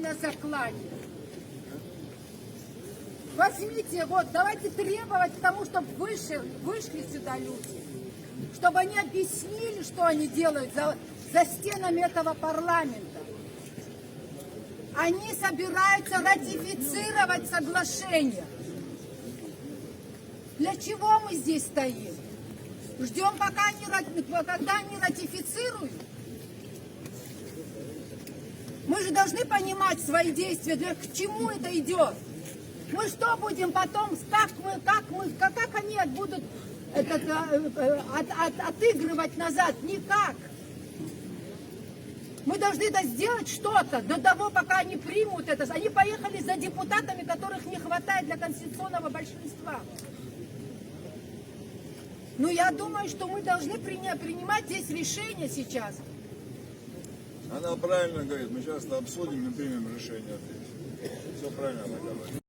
на заклане. Возьмите, вот, давайте требовать к тому, чтобы вышли сюда люди. Чтобы они объяснили, что они делают за стенами этого парламента. Они собираются ратифицировать соглашение. Для чего мы здесь стоим? Ждем, когда они ратифицируют? Мы же должны понимать свои действия, к чему это идет. Мы что будем потом, как они будут отыгрывать назад? Никак. Мы должны сделать что-то до того, пока они примут это. Они поехали за депутатами, которых не хватает для конституционного большинства. Ну, я думаю, что мы должны принимать здесь решение сейчас. Она правильно говорит, мы сейчас обсудим и примем решение здесь. Все правильно она говорит.